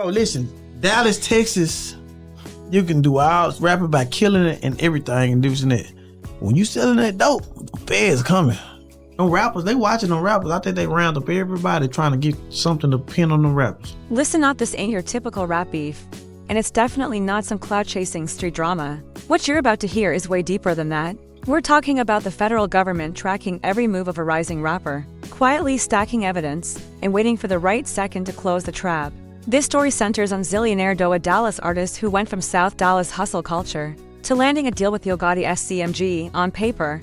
Bro, listen, Dallas, Texas, you can do all rapping by killing it and everything and this and that. When you selling that dope, the feds coming. Them rappers, they watching them rappers. I think they round up everybody trying to get something to pin on them rappers. Listen up, this ain't your typical rap beef. And it's definitely not some clout-chasing street drama. What you're about to hear is way deeper than that. We're talking about the federal government tracking every move of a rising rapper, quietly stacking evidence, and waiting for the right second to close the trap. This story centers on Zillionaire Doe, a Dallas artist who went from South Dallas hustle culture to landing a deal with Yo Gotti SCMG. On paper,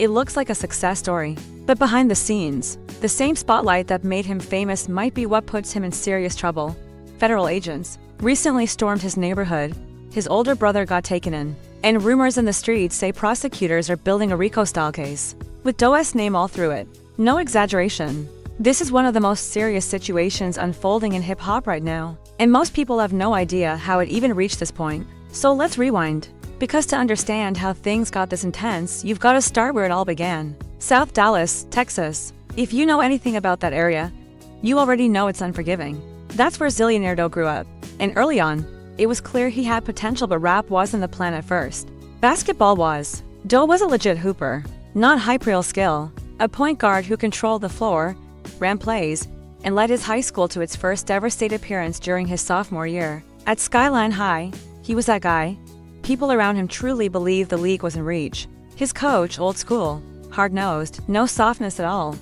it looks like a success story. But behind the scenes, the same spotlight that made him famous might be what puts him in serious trouble. Federal agents recently stormed his neighborhood. His older brother got taken in, and rumors in the streets say prosecutors are building a RICO-style case, with Doe's name all through it. No exaggeration. This is one of the most serious situations unfolding in hip-hop right now, and most people have no idea how it even reached this point. So let's rewind, because to understand how things got this intense, you've got to start where it all began. South Dallas, Texas. If you know anything about that area, you already know it's unforgiving. That's where Zillionaire Doe grew up, and early on, it was clear he had potential, but rap wasn't the plan at first. Basketball was. Doe was a legit hooper, not hyper skill, a point guard who controlled the floor, ran plays, and led his high school to its first ever state appearance during his sophomore year. At Skyline High, he was that guy. People around him truly believed the league was in reach. His coach, old school, hard-nosed, no softness at all.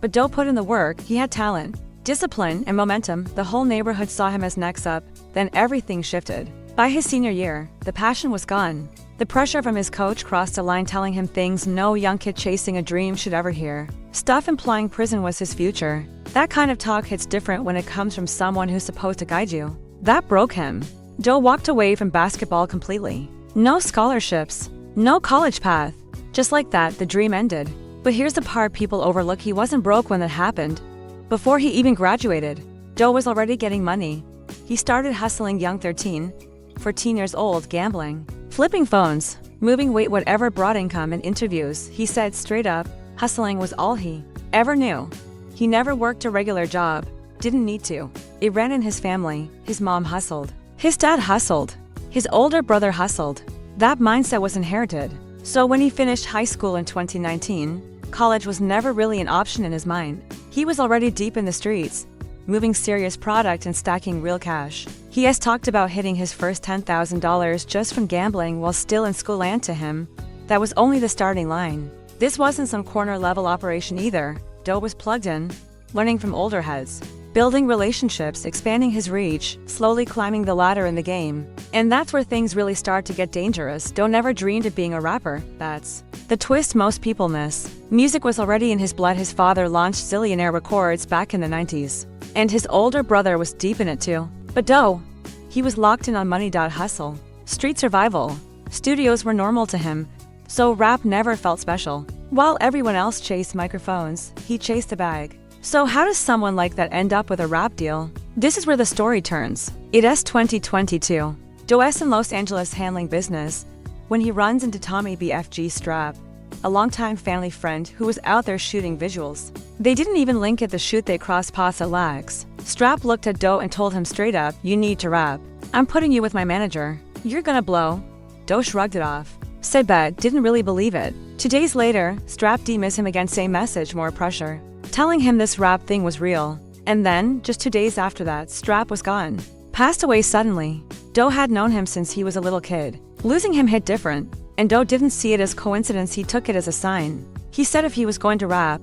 But Doe put in the work. He had talent, discipline, and momentum. The whole neighborhood saw him as next up. Then everything shifted. By his senior year, the passion was gone. The pressure from his coach crossed a line, telling him things no young kid chasing a dream should ever hear. Stuff implying prison was his future. That kind of talk hits different when it comes from someone who's supposed to guide you. That broke him. Doe walked away from basketball completely. No scholarships, no college path. Just like that, the dream ended. But here's the part people overlook: he wasn't broke when that happened. Before he even graduated, Doe was already getting money. He started hustling young, 14 years old, gambling, flipping phones, moving weight, whatever brought income. In interviews, he said straight up, hustling was all he ever knew. He never worked a regular job, didn't need to. It ran in his family. His mom hustled. His dad hustled. His older brother hustled. That mindset was inherited. So when he finished high school in 2019, college was never really an option in his mind. He was already deep in the streets, moving serious product and stacking real cash. He has talked about hitting his first $10,000 just from gambling while still in school, and to him, that was only the starting line. This wasn't some corner-level operation either. Doe was plugged in, learning from older heads, building relationships, expanding his reach, slowly climbing the ladder in the game. And that's where things really start to get dangerous. Doe never dreamed of being a rapper. That's the twist most people miss. Music was already in his blood. His father launched Zillionaire Records back in the 90s, and his older brother was deep in it too. But Doe, he was locked in on money. Hustle, street survival. Studios were normal to him, so rap never felt special. While everyone else chased microphones, he chased the bag. So how does someone like that end up with a rap deal? This is where the story turns. It's 2022. Doe's in Los Angeles handling business when he runs into Tommy BFG Strap, a longtime family friend who was out there shooting visuals. They didn't even link at the shoot, they crossed paths at Lags. Strap looked at Doe and told him straight up, "You need to rap. I'm putting you with my manager. You're gonna blow." Doe shrugged it off, said bet, didn't really believe it. 2 days later, Strap DM'd him again, same message, more pressure, telling him this rap thing was real. And then, just 2 days after that, Strap was gone. Passed away suddenly. Doe had known him since he was a little kid. Losing him hit different, and Doe didn't see it as coincidence, he took it as a sign. He said if he was going to rap,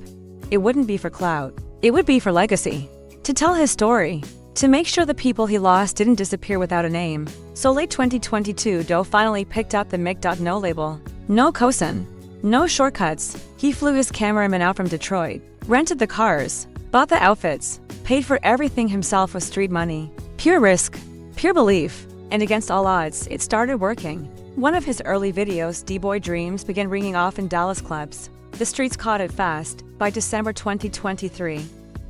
it wouldn't be for clout. It would be for legacy. To tell his story. To make sure the people he lost didn't disappear without a name. So late 2022, Doe finally picked up the Mic.No label. No cosin. No shortcuts. He flew his cameraman out from Detroit, rented the cars, bought the outfits, paid for everything himself with street money. Pure risk, pure belief, and against all odds, it started working. One of his early videos, D-Boy Dreams, began ringing off in Dallas clubs. The streets caught it fast. By December 2023,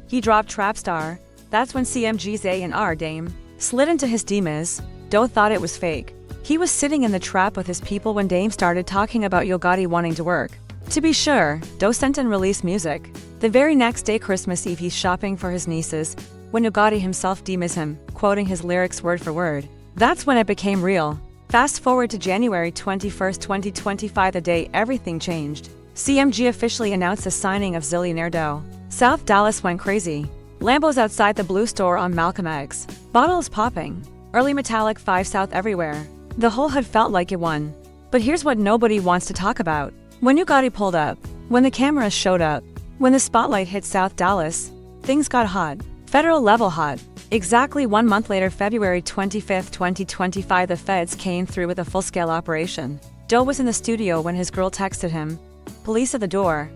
he dropped Trap Star. That's when CMG's A&R Dame slid into his DMs. Doe thought it was fake. He was sitting in the trap with his people when Dame started talking about Yo Gotti wanting to work. To be sure, Doe sent and released music. The very next day, Christmas Eve, he's shopping for his nieces, when Gotti himself demised him, quoting his lyrics word for word. That's when it became real. Fast forward to January 21, 2025, the day everything changed. CMG officially announced the signing of Zillionaire Doe. South Dallas went crazy. Lambos outside the Blue store on Malcolm X. Bottles popping. Early metallic 5 South everywhere. The whole hood felt like it won. But here's what nobody wants to talk about. When Gotti pulled up, when the cameras showed up, when the spotlight hit South Dallas, things got hot. Federal level hot. Exactly 1 month later, February 25, 2025, the feds came through with a full-scale operation. Doe was in the studio when his girl texted him. Police at the door.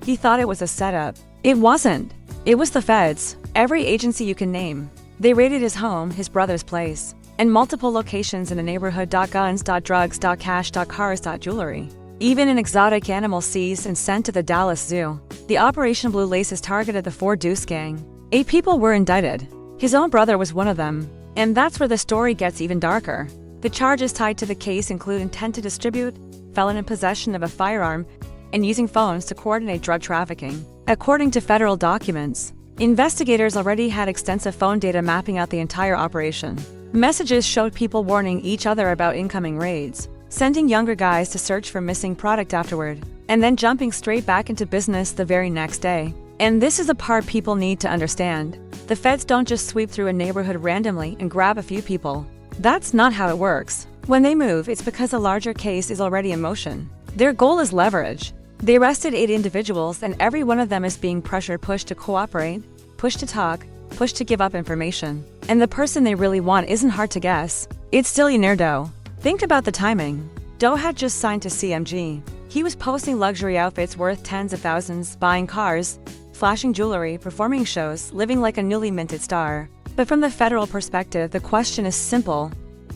He thought it was a setup. It wasn't. It was the feds. Every agency you can name. They raided his home, his brother's place, and multiple locations in the neighborhood. Guns, drugs, cash, cars, jewelry. Even an exotic animal seized and sent to the Dallas Zoo. The Operation Blue Laces targeted the 4 Deuce gang. 8 people were indicted. His own brother was one of them. And that's where the story gets even darker. The charges tied to the case include intent to distribute, felon in possession of a firearm, and using phones to coordinate drug trafficking. According to federal documents, investigators already had extensive phone data mapping out the entire operation. Messages showed people warning each other about incoming raids, sending younger guys to search for missing product afterward, and then jumping straight back into business the very next day. And this is a part people need to understand. The feds don't just sweep through a neighborhood randomly and grab a few people. That's not how it works. When they move, it's because a larger case is already in motion. Their goal is leverage. They arrested 8 individuals, and every one of them is being pushed to cooperate, pushed to talk, pushed to give up information. And the person they really want isn't hard to guess. It's Zillionaire Doe. Think about the timing. Doe had just signed to CMG. He was posting luxury outfits worth tens of thousands, buying cars, flashing jewelry, performing shows, living like a newly minted star. But from the federal perspective, the question is simple.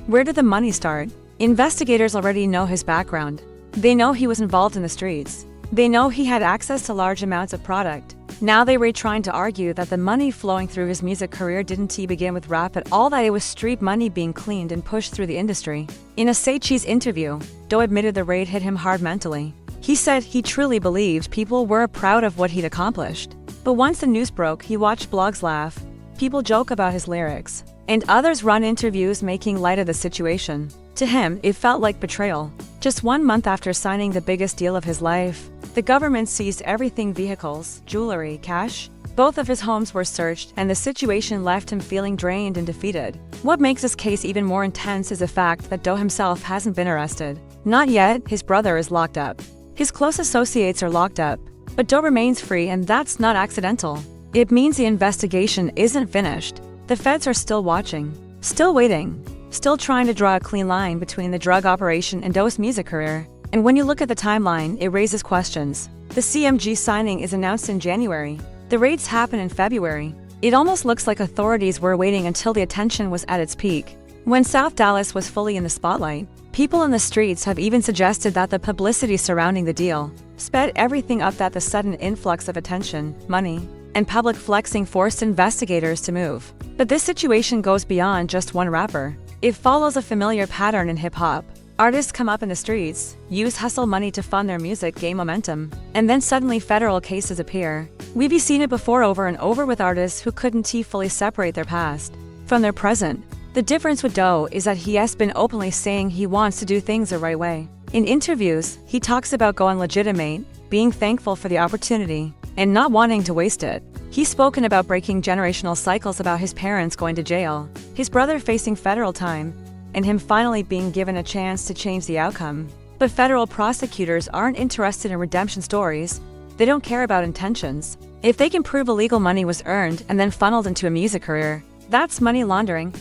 Where did the money start? Investigators already know his background. They know he was involved in the streets. They know he had access to large amounts of product. Now they were trying to argue that the money flowing through his music career didn't begin with rap at all, that it was street money being cleaned and pushed through the industry. In a Say Cheese interview, Doe admitted the raid hit him hard mentally. He said he truly believed people were proud of what he'd accomplished. But once the news broke, he watched blogs laugh, people joke about his lyrics, and others run interviews making light of the situation. To him, it felt like betrayal. Just 1 month after signing the biggest deal of his life, the government seized everything: vehicles, jewelry, cash. Both of his homes were searched, and the situation left him feeling drained and defeated. What makes this case even more intense is the fact that Doe himself hasn't been arrested. Not yet. His brother is locked up. His close associates are locked up. But Doe remains free, and that's not accidental. It means the investigation isn't finished. The feds are still watching, still waiting, still trying to draw a clean line between the drug operation and Doe's music career. And when you look at the timeline, it raises questions. The CMG signing is announced in January. The raids happen in February. It almost looks like authorities were waiting until the attention was at its peak. When South Dallas was fully in the spotlight, people in the streets have even suggested that the publicity surrounding the deal sped everything up, that the sudden influx of attention, money, and public flexing forced investigators to move. But this situation goes beyond just one rapper. It follows a familiar pattern in hip-hop. Artists come up in the streets, use hustle money to fund their music, gain momentum, and then suddenly federal cases appear. We've seen it before over and over with artists who couldn't fully separate their past from their present. The difference with Doe is that he has been openly saying he wants to do things the right way. In interviews, he talks about going legitimate, being thankful for the opportunity, and not wanting to waste it. He's spoken about breaking generational cycles, about his parents going to jail, his brother facing federal time, and him finally being given a chance to change the outcome. But federal prosecutors aren't interested in redemption stories. They don't care about intentions. If they can prove illegal money was earned and then funneled into a music career, that's money laundering.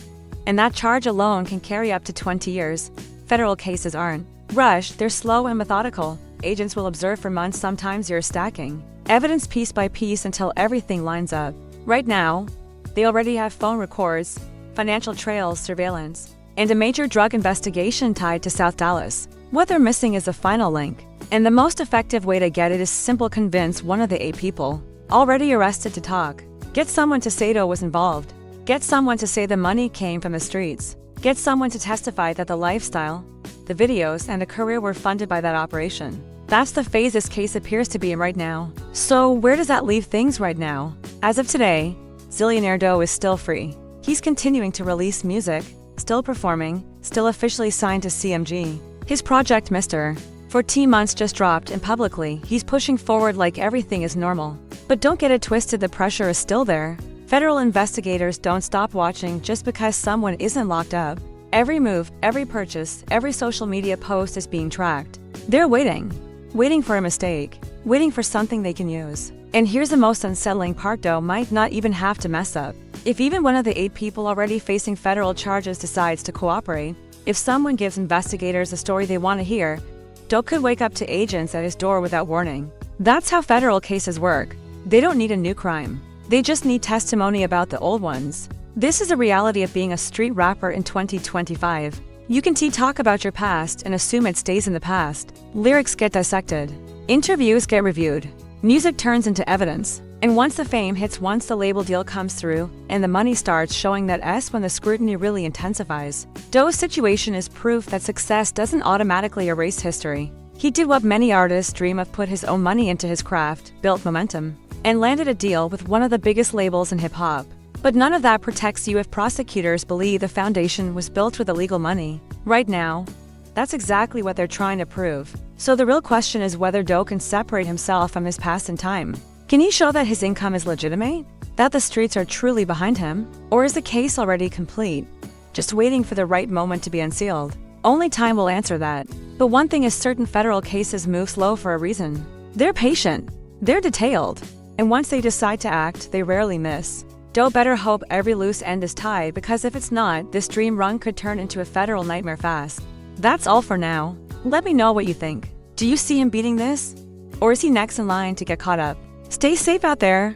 And that charge alone can carry up to 20 years. Federal cases aren't rushed, they're slow and methodical. Agents will observe for months, sometimes years, stacking evidence piece by piece until everything lines up. Right now, they already have phone records, financial trails, surveillance, and a major drug investigation tied to South Dallas. What they're missing is a final link. And the most effective way to get it is simple: convince one of the 8 people already arrested to talk. Get someone to say Doe was involved. Get someone to say the money came from the streets. Get someone to testify that the lifestyle, the videos, and the career were funded by that operation. That's the phase this case appears to be in right now. So where does that leave things right now? As of today, Zillionaire Doe is still free. He's continuing to release music, still performing, still officially signed to CMG. His project Mr. 14 months just dropped, and publicly, he's pushing forward like everything is normal. But don't get it twisted, the pressure is still there. Federal investigators don't stop watching just because someone isn't locked up. Every move, every purchase, every social media post is being tracked. They're waiting for a mistake, waiting for something they can use. And here's the most unsettling part: Doe might not even have to mess up. If even one of the 8 people already facing federal charges decides to cooperate, if someone gives investigators a story they want to hear, Doe could wake up to agents at his door without warning. That's how federal cases work. They don't need a new crime. They just need testimony about the old ones. This is the reality of being a street rapper in 2025. You can talk about your past and assume it stays in the past. Lyrics get dissected. Interviews get reviewed. Music turns into evidence. And once the fame hits, once the label deal comes through, and the money starts showing, that's when the scrutiny really intensifies. Doe's situation is proof that success doesn't automatically erase history. He did what many artists dream of: put his own money into his craft, built momentum, and landed a deal with one of the biggest labels in hip-hop. But none of that protects you if prosecutors believe the foundation was built with illegal money. Right now, that's exactly what they're trying to prove. So the real question is whether Doe can separate himself from his past in time. Can he show that his income is legitimate? That the streets are truly behind him? Or is the case already complete, just waiting for the right moment to be unsealed? Only time will answer that. But one thing is certain: federal cases move slow for a reason. They're patient, they're detailed, and once they decide to act, they rarely miss. Doe better hope every loose end is tied, because if it's not, this dream run could turn into a federal nightmare fast. That's all for now. Let me know what you think. Do you see him beating this? Or is he next in line to get caught up? Stay safe out there.